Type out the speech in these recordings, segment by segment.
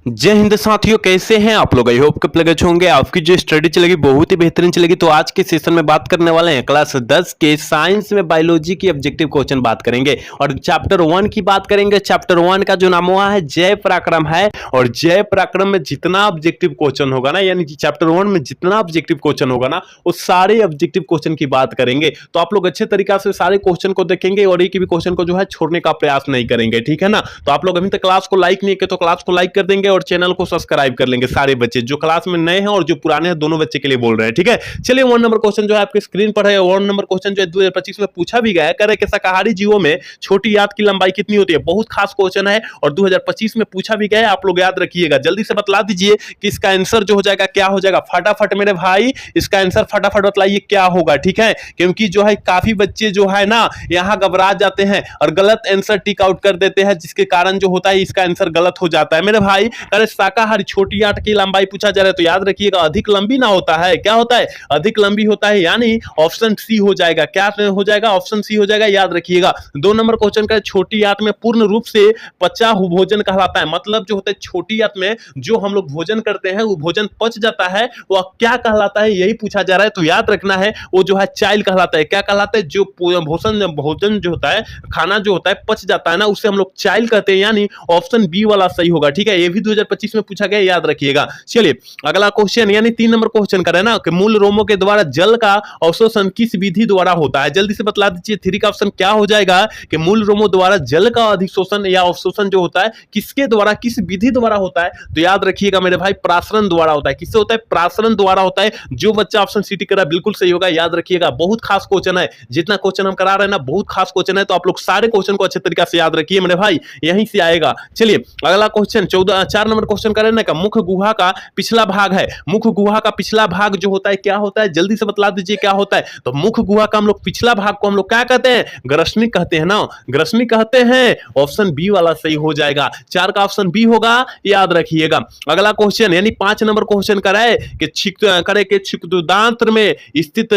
जय हिंद साथियों, कैसे हैं आप लोग। आई होप कि प्लग अच्छे होंगे। आपकी जो स्टडी चलेगी बहुत ही बेहतरीन चलेगी। तो आज के सेशन में बात करने वाले हैं क्लास 10 के साइंस में बायोलॉजी की ऑब्जेक्टिव क्वेश्चन बात करेंगे और चैप्टर 1 की बात करेंगे। चैप्टर 1 का जो नाम हुआ है जय पराक्रम है और जय पराक्रम में जितना ऑब्जेक्टिव क्वेश्चन होगा ना, यानी चैप्टर 1 में जितना ऑब्जेक्टिव क्वेश्चन होगा ना, वो सारे ऑब्जेक्टिव क्वेश्चन की बात करेंगे। तो आप लोग अच्छे तरीका से सारे क्वेश्चन को देखेंगे और एक भी क्वेश्चन को जो है छोड़ने का प्रयास नहीं करेंगे, ठीक है ना। तो आप लोग अभी तक क्लास को लाइक नहीं किए तो क्लास को लाइक कर देंगे और चैनल को सब्सक्राइब कर लेंगे। सारे बच्चे जो क्लास में नए हैं और जो पुराने हैं, दोनों बच्चे के लिए बोल रहे हैं, ठीक है। चलिए 1 नंबर क्वेश्चन जो है आपके स्क्रीन पर है। 1 नंबर क्वेश्चन जो है 2025 में पूछा भी गया है। कह रहे कि शाकाहारी जीवों में छोटी आंत की लंबाई कितनी होती है। बहुत खास क्वेश्चन है और 2025 में पूछा भी गया है। आप लोग याद रखिएगा। जल्दी से बतला दीजिए कि इसका आंसर जो हो जाएगा क्या हो जाएगा। फटाफट मेरे भाई इसका आंसर फटाफट बतलाइए क्या होगा, ठीक है। क्योंकि जो है काफी बच्चे जो है ना यहाँ घबरा जाते हैं और गलत आंसर टिक आउट कर देते हैं, जिसके कारण जो होता है इसका आंसर गलत हो जाता है मेरे भाई। अरे शाकाहारी छोटी आंत की लंबाई पूछा जा रहा है तो याद रखिएगा अधिक लंबी ना होता है। क्या होता है? अधिक लंबी होता है, यानी ऑप्शन सी हो जाएगा। क्या हो जाएगा? ऑप्शन सी हो जाएगा, याद रखिएगा। 2 नंबर क्वेश्चन का छोटी आंत में पूर्ण रूप से पचा हुआ भोजन कहलाता है। मतलब जो होता है छोटी आंत में जो हम लोग भोजन करते हैं वो भोजन पच जाता है, वह क्या कहलाता है यही पूछा जा रहा है। तो याद रखना है वो जो है चाइल कहलाता है। क्या कहलाता है? जो भोजन जो होता है, खाना जो होता है पच जाता है ना, उसे हम लोग चाइल कहते हैं, यानी ऑप्शन बी वाला सही होगा, ठीक है। ये भी 2025 में पूछा गया, याद रखिएगा। चलिए अगला क्वेश्चन, यानी 3 नंबर क्वेश्चन कर रहे हैं ना कि मूल रोमों के द्वारा जल का अवशोषण किस विधि द्वारा होता है। जल्दी से बतला दीजिए। 3 का ऑप्शन क्या हो जाएगा कि मूल रोमों द्वारा जल का अधिशोषण या अवशोषण जो होता है किसके द्वारा, किस विधि द्वारा होता है। तो याद रखिएगा मेरे भाई प्रासरण द्वारा होता है। किससे होता है? प्रासरण द्वारा होता है। जो बच्चा ऑप्शन सी टिक कर रहा है बिल्कुल सही होगा, याद रखिएगा। बहुत खास क्वेश्चन है, जितना क्वेश्चन हम करा रहे हैं ना बहुत खास क्वेश्चन है। तो आप लोग सारे क्वेश्चन को अच्छे तरीके से याद रखिए मेरे भाई, यहीं से आएगा। चलिए अगला क्वेश्चन 4 नंबर क्वेश्चन कर रहे हैं ना, मुख्य गुहा का पिछला भाग है। मुख्य गुहा का पिछला भाग जो होता है क्या होता है? जल्दी से बतला दीजिए क्या होता है। तो मुख्य गुहा का हम लोग पिछला भाग को हम लोग क्या कहते हैं? ग्रसनी कहते हैं ना, ग्रसनी कहते हैं। ऑप्शन बी वाला सही हो जाएगा। 4 का ऑप्शन बी होगा, याद रखिएगा। अगला क्वेश्चन यानी 5 नंबर क्वेश्चन कराए कि छिक्तुदांत्र में स्थित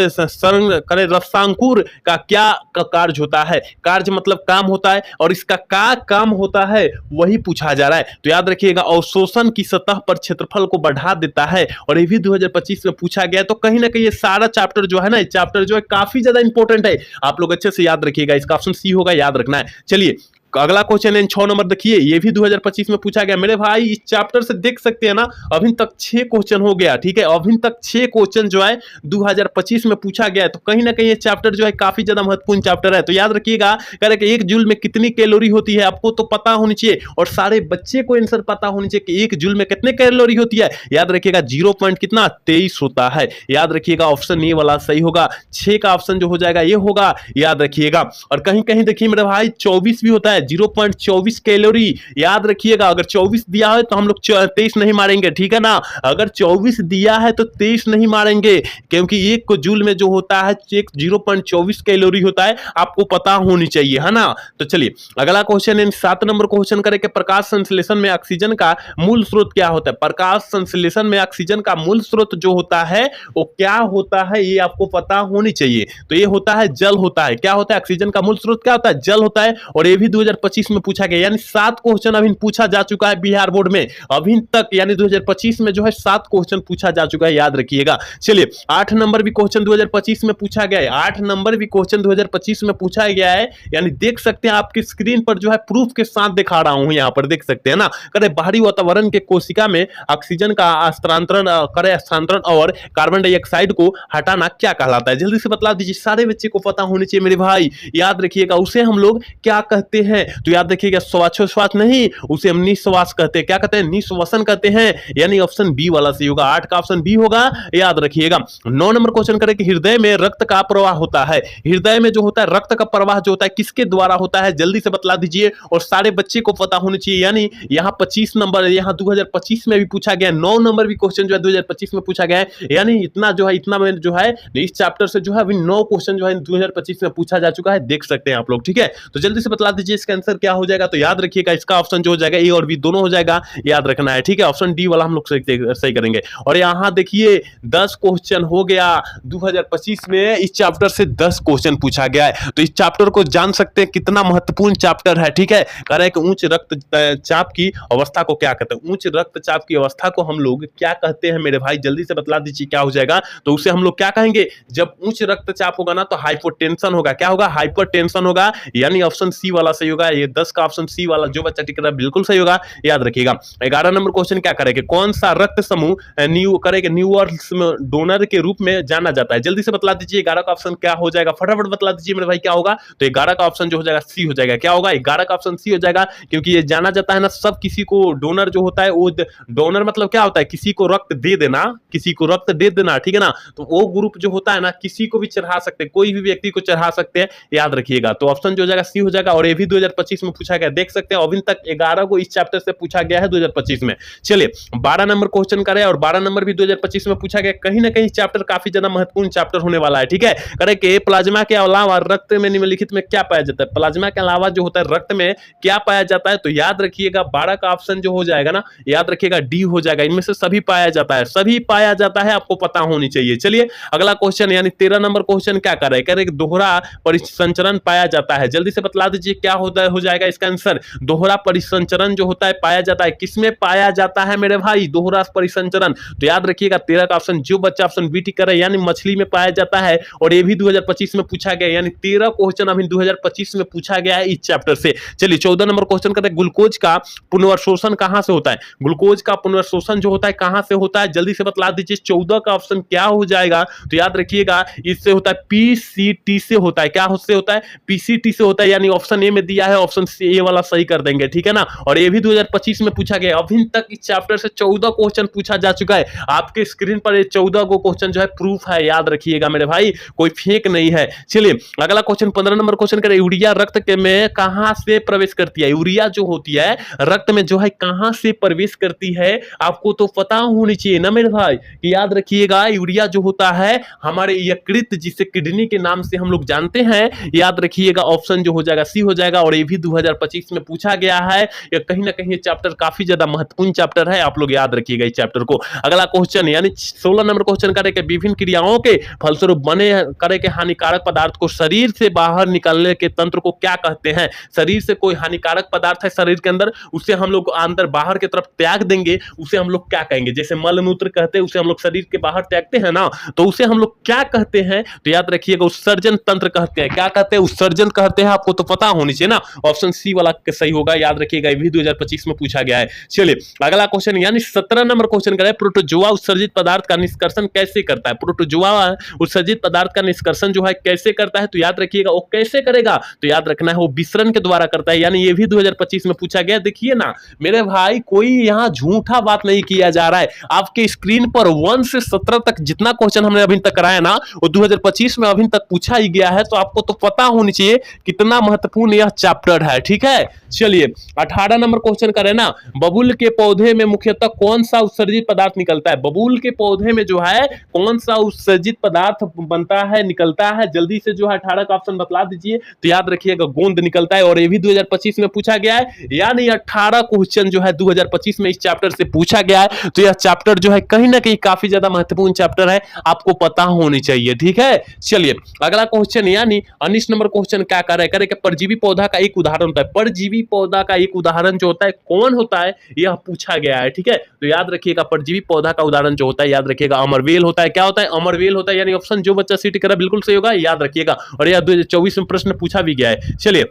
करे रसांकुर का क्या कार्य होता है। कार्य मतलब काम होता है और इसका क्या काम होता है वही पूछा जा रहा है। तो याद रखिएगा अवशोषण की सतह पर क्षेत्रफल को बढ़ा देता है और ये भी 2025 में पूछा गया है। तो कहीं ना कहीं ये सारा चैप्टर जो है ना, चैप्टर जो है काफी ज्यादा इंपॉर्टेंट है। आप लोग अच्छे से याद रखिएगा। इसका ऑप्शन सी होगा, याद रखना है। चलिए अगला क्वेश्चन है 6 नंबर, देखिए ये भी 2025 में पूछा गया मेरे भाई। इस चैप्टर से देख सकते हैं ना अभी तक 6 क्वेश्चन हो गया, ठीक है। अभी तक 6 क्वेश्चन जो है 2025 में पूछा गया है। तो कहीं ना कहीं ये चैप्टर जो है काफी ज्यादा महत्वपूर्ण चैप्टर है। तो याद रखिएगा कह रहे कि 1 जूल में कितनी कैलोरी होती है, आपको तो पता होनी चाहिए और सारे बच्चे को आंसर पता होनी चाहिए कि 1 जूल में कितने कैलोरी होती है। याद रखिएगा 0 पॉइंट कितना 23 होता है। याद रखिएगा ऑप्शन ए वाला सही होगा। 6 का ऑप्शन जो हो जाएगा ये होगा, याद रखिएगा। और कहीं कहीं देखिए मेरे भाई 24 भी होता है, 0.24 कैलोरी। याद रखिएगा अगर 24 दिया है तो हम लोग 23 नहीं मारेंगे, ठीक है ना। अगर 24 दिया है तो 23 नहीं मारेंगे, क्योंकि 1 जूल में जो होता है 0.24 कैलोरी होता है, आपको पता होनी चाहिए, है ना। तो चलिए अगला क्वेश्चन है 7 नंबर क्वेश्चन करें कि प्रकाश संश्लेषण में ऑक्सीजन का मूल स्रोत क्या होता है। प्रकाश संश्लेषण में ऑक्सीजन का मूल स्रोत जो होता है वो क्या होता है, ये आपको पता होनी चाहिए। तो ये होता है जल होता है। क्या होता है? ऑक्सीजन का मूल स्रोत क्या होता है? जल होता है। और ये भी 2025 में पूछा गया, यानी 7 क्वेश्चन अभी पूछा जा चुका है बिहार बोर्ड में अभी तक, यानी 2025 में जो है 7 क्वेश्चन पूछा जा चुका है, याद रखिएगा। चलिए 8 नंबर भी क्वेश्चन 2025 में पूछा गया है। 8 नंबर भी क्वेश्चन 2025 में पूछा गया है, यानी देख सकते हैं आपकी स्क्रीन पर जो है प्रूफ के साथ दिखा रहा हूं, यहां पर देख सकते हैं ना। करे बाहरी वातावरण के कोशिका में ऑक्सीजन का स्थानांतरण और कार्बन डाइऑक्साइड को हटाना क्या कहलाता है। जल्दी से बतला दीजिए, सारे बच्चे को पता होनी चाहिए मेरे भाई, याद रखिएगा। उसे हम लोग क्या कहते हैं? तो याद रखिएगा श्वासोच्छ्वास नहीं, उसे हम निश्वास कहते हैं। क्या कहते हैं? निश्वसन कहते हैं, यानी ऑप्शन बी वाला सही होगा। 8 का ऑप्शन बी होगा, याद रखिएगा। 9 नंबर क्वेश्चन करें कि हृदय में रक्त का प्रवाह होता है। हृदय में जो होता है रक्त का प्रवाह जो होता है किसके द्वारा होता है, जल्दी से बतला दीजिए और सारे बच्चे को पता होनी चाहिए। यानी यहाँ 25 नंबर, यहाँ 2025 में भी पूछा गया, 9 नंबर भी क्वेश्चन जो है 2025 में पूछा गया है। यानी इतना जो है, इतना में जो है इस चैप्टर से जो है अभी 9 क्वेश्चन जो है 2025 में पूछा जा चुका है, देख सकते हैं आप लोग, ठीक है। तो जल्दी से बतला दीजिए इसका आंसर क्या हो जाएगा? तो याद रखिएगा इसका ऑप्शन जो हो जाएगा ए और बी दोनों हो जाएगा, याद रखना है, ठीक है। ऑप्शन डी वाला हम लोग सही करेंगे। और यहाँ देखिए 10 क्वेश्चन हो गया 2025 में, इस चैप्टर से 10 क्वेश्चन पूछा गया है। तो इस चैप्टर को जान सकते हैं कितना महत्वपूर्ण चैप्टर है, ठीक है। कह रहे हैं कि उच्च रक्तचाप की अवस्था को क्या कहते हैं? उच्च रक्तचाप की अवस्था को हम लोग क्या कहते हैं मेरे भाई? जल्दी से बतला दीजिए क्या हो जाएगा? तो उसे हम लोग क्या कहेंगे? जब उच्च रक्तचाप होगा ना तो हाइपोटेंशन होगा। क्या होगा? हाइपरटेंशन होगा, यानी ऑप्शन सी वाला सही होगा। ये 10 का ऑप्शन सी वाला जो बच्चा टिक रहा है बिल्कुल सही होगा, याद रखिएगा। 11 नंबर क्वेश्चन क्या करेंगे? कौन सा रक्त समूह डोनर के रूप में जाना जाता है? जल्दी से बतला दीजिए 11 का ऑप्शन क्या हो जाएगा? फटाफट बतला दीजिए मेरे भाई क्या होगा? तो 11 का ऑप्शन जो हो जाएगा सी हो जाएगा। क्या होगा? 11 का ऑप्शन सी हो जाएगा, क्योंकि ये जाना जाता है ना, सब किसी को डोनर जो होता है वो डोनर मतलब क्या होता है? किसी को रक्त दे देना, किसी को रक्त दे देना, ठीक है ना। तो वो ग्रुप जो होता है ना, किसी को भी चढ़ा सकते हैं, कोई भी व्यक्ति को चढ़ा सकते हैं, याद रखिएगा। तो ऑप्शन जो हो जाएगा सी हो जाएगा। और ये भी 2025 में पूछा गया, देख सकते हैं अभी तक 11 को इस चैप्टर से पूछा गया है 2025 में। चलिए 12 नंबर क्वेश्चन करें, और 12 नंबर भी 2025 में पूछा गया। कहीं ना कहीं चैप्टर काफी ज्यादा महत्वपूर्ण चैप्टर होने वाला है, ठीक है। करें कि प्लाज्मा के अलावा रक्त में निम्नलिखित में क्या पाया जाता है? प्लाज्मा के अलावा जो होता है रक्त में क्या पाया जाता है? तो याद रखिएगा 12 का ऑप्शन जो हो जाएगा ना, याद रखिएगा डी हो जाएगा। इनमें से सभी पाया जाता है, सभी पाया जाता है, आपको पता होनी चाहिए। चलिए अगला क्वेश्चन यानी 13 नंबर क्वेश्चन क्या कर रहे हैं? कह रहे हैं दोहरा परिसंचरण पाया जाता है। जल्दी से बतला दीजिए क्या होता है, हो जाएगा इसका आंसर? दोहरा परिसंचरण जो होता है पाया जाता है, किसमें पाया जाता है मेरे भाई? दोहरा परिसंचरण। तो याद रखिएगा 13 का ऑप्शन जो बच्चा ऑप्शन बी टिक कर रहा है, यानी मछली में पाया जाता है। और ये भी 2025 में पूछा गया, यानी 13 क्वेश्चन अभी 2025 में पूछा गया है इस चैप्टर से। चलिए 14 नंबर क्वेश्चन करते हैं, ग्लूकोज का पुनर्शोषण कहां से होता है? ग्लूकोज का पुनर्शोषण जो होता है कहां से होता है? जल्दी से बतला दीजिए 14 का ऑप्शन क्या हो जाएगा? तो याद रखिएगा इससे होता है पीसीटी से होता है। क्या से होता है? पीसीटी से होता है, यानी ऑप्शन ए में दिया है, ऑप्शन सी ए वाला सही कर देंगे, ठीक है ना। और ये भी 2025 में पूछा गया। अभी तक इस चैप्टर से 14 क्वेश्चन पूछा जा चुका है। आपके स्क्रीन पर ये 14 को क्वेश्चन जो है प्रूफ है, याद रखिएगा मेरे भाई, कोई फेक नहीं है। चलिए अगला क्वेश्चन 15 नंबर क्वेश्चन करें, यूरिया रक्त के में कहां से प्रवेश करती है? यूरिया जो होती है रक्त में जो है कहां से प्रवेश करती है? आपको तो पता होनी चाहिए ना मेरे भाई, कि याद रखिएगा यूरिया जो होता है हमारे यकृत, जिसे किडनी के नाम से हम लोग जानते हैं, याद रखिएगा ऑप्शन जो हो जाएगा सी हो जाएगा। और ये भी 2025 में पूछा गया है। ये कहीं ना कहीं ये चैप्टर काफी ज्यादा महत्वपूर्ण चैप्टर है, आप लोग याद रखिएगा इस चैप्टर को। अगला क्वेश्चन यानी 16 नंबर क्वेश्चन करे कि विभिन्न क्रियाओं के फलस्वरूप बने करे के हानिकारक पदार्थ को शरीर से बाहर निकालने के तंत्र को क्या कहते हैं? शरीर से कोई हानिकारक पदार्थ है शरीर के अंदर, उसे हम लोग अंदर बाहर की तरफ त्याग देंगे, उसे हम लोग क्या कहेंगे? जैसे मलमूत्र कहते हैं, उसे हम लोग शरीर के बाहर त्यागते हैं ना, तो उसे हम लोग क्या कहते हैं? तो याद रखिएगा उत्सर्जन तंत्र कहते हैं। क्या कहते हैं? उत्सर्जन कहते हैं, आपको तो पता होनी चाहिए ना। ऑप्शन सी वाला सही होगा, याद रखिएगा, ये भी 2025 में पूछा गया है। चलिए अगला क्वेश्चन यानी 17 नंबर क्वेश्चन करें, प्रोटोजोआ उत्सर्जित पदार्थ का निष्कर्षण कैसे करता है? प्रोटोजोआ उत्सर्जित पदार्थ का निष्कर्षण जो है कैसे करता है? तो याद रखिएगा वो कैसे करेगा? तो याद रखना है वो विसरण के द्वारा करता है, यानी ये भी 2025 में पूछा गया। देखिए ना मेरे भाई, कोई यहाँ झूठा बात नहीं किया जा रहा है। आपके स्क्रीन पर 1 से 17 तक जितना क्वेश्चन हमने अभी तक कराया ना, वो 2025 में अभी तक पूछा ही गया है। तो आपको तो पता होनी चाहिए कितना महत्वपूर्ण यह चैप्टर है, ठीक है। चलिए 18 नंबर क्वेश्चन करें ना, बबूल के पौधे में मुख्यतः कौन सा उत्सर्जित पदार्थ निकलता है? बबूल के पौधे में जो है कौन सा उत्सर्जित पदार्थ बनता है, निकलता है? जल्दी से जो है 18 का ऑप्शन बतला दीजिए। तो याद रखिएगा गोंद निकलता है। और ये भी 2025 में पूछा गया है, यानी 18 क्वेश्चन जो है 2025 में इस चैप्टर से पूछा गया है। तो यह चैप्टर जो है कहीं ना कहीं काफी ज्यादा महत्वपूर्ण चैप्टर है, आपको पता होनी चाहिए, ठीक है। चलिए अगला क्वेश्चन यानी 19 नंबर क्वेश्चन क्या कर रहे हैं? परजीवी पौधा का एक उदाहरण होता है। परजीवी पौधा का एक उदाहरण जो होता है कौन होता है, यह पूछा गया है, ठीक है। तो याद रखिएगा परजीवी पौधा का उदाहरण जो होता है, याद रखिएगा अमरवेल होता है। क्या होता है? अमरवेल होता है, यानी ऑप्शन जो बच्चा सी टिक कर रहा है बिल्कुल सही होगा, याद रखिएगा। और यह 2024 में प्रश्न पूछा भी गया है। चलिए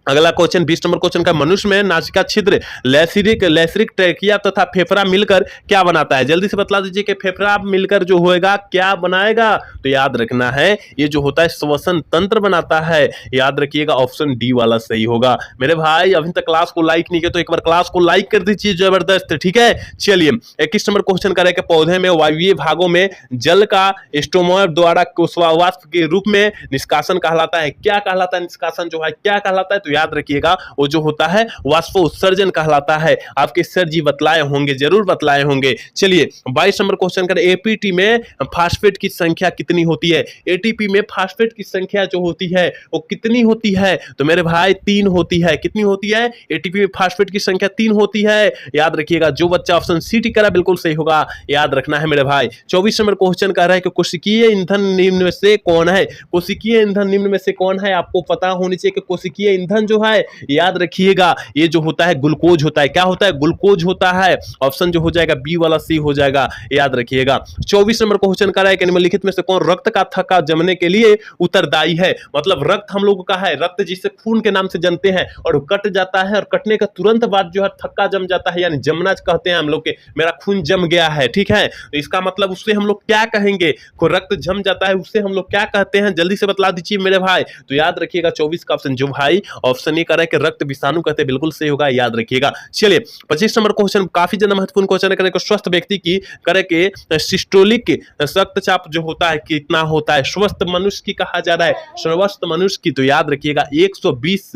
अगला क्वेश्चन 20 नंबर क्वेश्चन का, मनुष्य में नासिका छिद्र लैसरिक ट्रैकिया तथा फेफड़ा मिलकर क्या बनाता है? जल्दी से बतला दीजिए कि फेफड़ा मिलकर जो होएगा क्या बनाएगा? तो याद रखना है ये जो होता है श्वसन तंत्र बनाता है, याद रखिएगा ऑप्शन डी वाला सही होगा। मेरे भाई अभी तक क्लास को लाइक नहीं किया तो एक बार क्लास को लाइक कर दीजिए, जबरदस्त, ठीक है। चलिए 21 नंबर क्वेश्चन करें कि पौधे में वायवीय भागों में जल का स्टोमा द्वारा वाष्प के रूप में निष्कासन कहलाता है। क्या कहलाता है? निष्कासन जो है क्या कहलाता है? तो याद रखिएगा वो जो होता है वाष्प उत्सर्जन कहलाता है। आपके सर जी बतलाए होंगे, जरूर बतलाए होंगे। चलिए 22 नंबर क्वेश्चन करें, एपीटी में फास्फेट की संख्या कितनी होती है? एटीपी में फास्फेट की संख्या जो होती है वो कितनी होती है? तो मेरे भाई 3 होती है। कितनी होती है? एटीपी में फास्फेट की संख्या 3 होती है। याद रखिएगा, जो बच्चा ऑप्शन सी टिक करा बिल्कुल सही होगा, याद रखना है मेरे भाई। 24 नंबर क्वेश्चन कह रहा है कि कोशिकीय ईंधन निम्न में से कौन है? कोशिकीय ईंधन निम्न में से कौन है? आपको पता होनी चाहिए कि कोशिकीय ईंधन जो है, याद रखिएगा, ये जो होता है ग्लूकोज होता है। क्या होता है? ग्लूकोज होता है। ऑप्शन जो हो जाएगा बी वाला सी हो जाएगा, याद रखिएगा। 24 नंबर क्वेश्चन कह रहा है कि निम्नलिखित में से कौन रक्त का थक्का जमने के लिए उत्तरदायी है? मतलब रक्त हम लोगों का है, रक्त जिसे खून के नाम से जानते हैं, और कट जाता है और कटने के तुरंत बाद जो है थक्का जम जाता है, यानी जमना कहते हैं हम लोग के, मेरा खून जम गया है, ठीक है। तो इसका मतलब उससे हम लोग क्या कहेंगे? को रक्त जम जाता है उससे हम लोग क्या कहते हैं? जल्दी से बतला दीजिए मेरे भाई। तो याद रखिएगा 24 का ऑप्शन जो भाई ऑप्शन ए करे कि रक्त विषाणु कहते हैं, बिल्कुल सही होगा, याद रखिएगा। चलिए 25 नंबर क्वेश्चन काफी ज्यादा महत्वपूर्ण क्वेश्चन है। करे स्वस्थ व्यक्ति की करे के सिस्टोलिक रक्तचाप जो होता है कितना होता है? स्वस्थ मनुष्य की कहा जा रहा है, स्वस्थ मनुष्य की। तो याद रखिएगा 120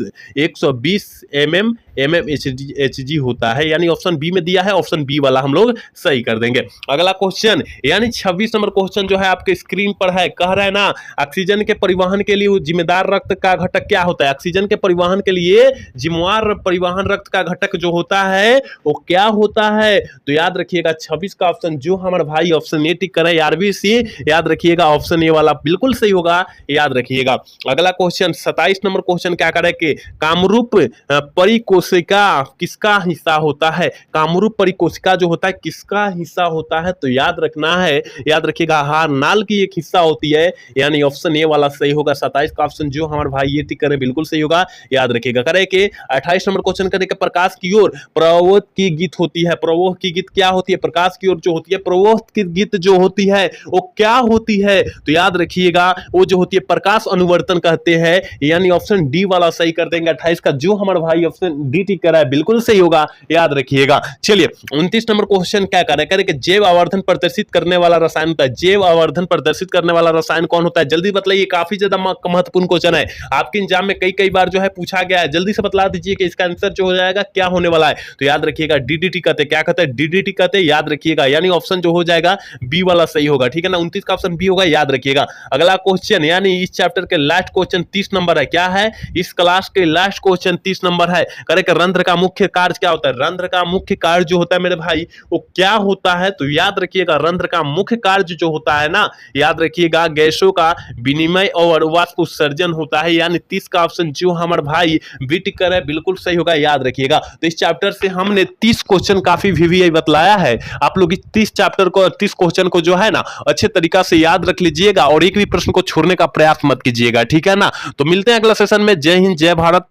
एचजी होता है, यानी ऑप्शन बी में दिया है, ऑप्शन बी वाला हम लोग सही कर देंगे। अगला क्वेश्चन यानी 26 नंबर क्वेश्चन जो है आपके स्क्रीन पर है, कह रहा है ना ऑक्सीजन के परिवहन के लिए जिम्मेदार रक्त का घटक क्या होता है? ऑक्सीजन के परिवहन के लिए जिम्मेवार परिवहन रक्त का घटक जो होता है वो क्या होता है? तो याद रखिएगा 26 का ऑप्शन जो हमारे भाई ऑप्शन ए टिक करें, आरबीसी, याद रखिएगा ऑप्शन ए वाला बिल्कुल सही होगा, याद रखिएगा। अगला क्वेश्चन 27 नंबर क्वेश्चन क्या करे कि कामरूप परिकोशिका किसका हिस्सा होता है? कामरूप परिकोशिका जो होता है किसका हिस्सा होता है? तो याद रखना है, याद रखिएगा हार नाल की एक हिस्सा होती है, यानी ऑप्शन ए वाला सही होगा। 27 का ऑप्शन जो हमारे भाई ये टिक करे बिल्कुल सही होगा, याद रखिएगा। करे कि 28 नंबर क्वेश्चन करे कि प्रकाश की ओर प्रवोह की गीत होती है। प्रवोह की गीत क्या होती है? प्रकाश की ओर जो होती है प्रवोह की गीत जो होती है वो क्या होती है? तो याद रखिएगा वो जो होती है प्रकाश अनुवर्तन कहते हैं, यानी ऑप्शन डी वाला सही कर देंगे। 28 का जो हमारे भाई ऑप्शन डी टिक करा है बिल्कुल सही होगा, याद रखिएगा। चलिए 29 नंबर क्वेश्चन क्या करे कि जैव आवर्धन प्रदर्शित करने वाला रसायन होता है। जैव आवर्धन प्रदर्शित करने वाला रसायन कौन होता है? जल्दी बतलाइए, काफी ज्यादा महत्वपूर्ण क्वेश्चन है, आपके एग्जाम में कई बार जो है पूछा गया है। जल्दी से बतला दीजिए कि इसका आंसर जो हो जाएगा क्या होने वाला है। तो याद रखिएगा डीडीटी कहते हैं। क्या कहते हैं? डीडीटी कहते हैं, याद रखिएगा, यानी ऑप्शन जो हो जाएगा बी वाला सही होगा, ठीक है ना। 29 का ऑप्शन बी होगा, याद रखिएगा। अगला क्वेश्चन यानी इस चैप्टर के लास्ट क्वेश्चन 30 नंबर है। क्या है? इस क्लास के लास्ट क्वेश्चन 30 नंबर है। करे कि रंध्र का मुख्य कार्य क्या होता है? रंध्र का मुख्य कार्य जो होता है मेरे भाई वो क्या होता है? तो याद रखिएगा रंध्र का मुख्य कार्य जो होता है ना, याद रखिएगा गैसों का विनिमय और वाष्प उत्सर्जन होता है, यानी 30 का ऑप्शन जो हमारे भाई बी टिक कर है बिल्कुल सही होगा, याद रखिएगा। तो इस चैप्टर से हमने 30 क्वेश्चन काफी वीवीआई बतलाया है। आप लोग इस 30 चैप्टर को 30 क्वेश्चन को जो है ना अच्छे तरीका से याद रख लीजिएगा और एक भी प्रश्न को छोड़ने का प्रयास मत कीजिएगा, ठीक है ना। तो मिलते हैं अगला सेशन में। जय हिंद, जय भारत।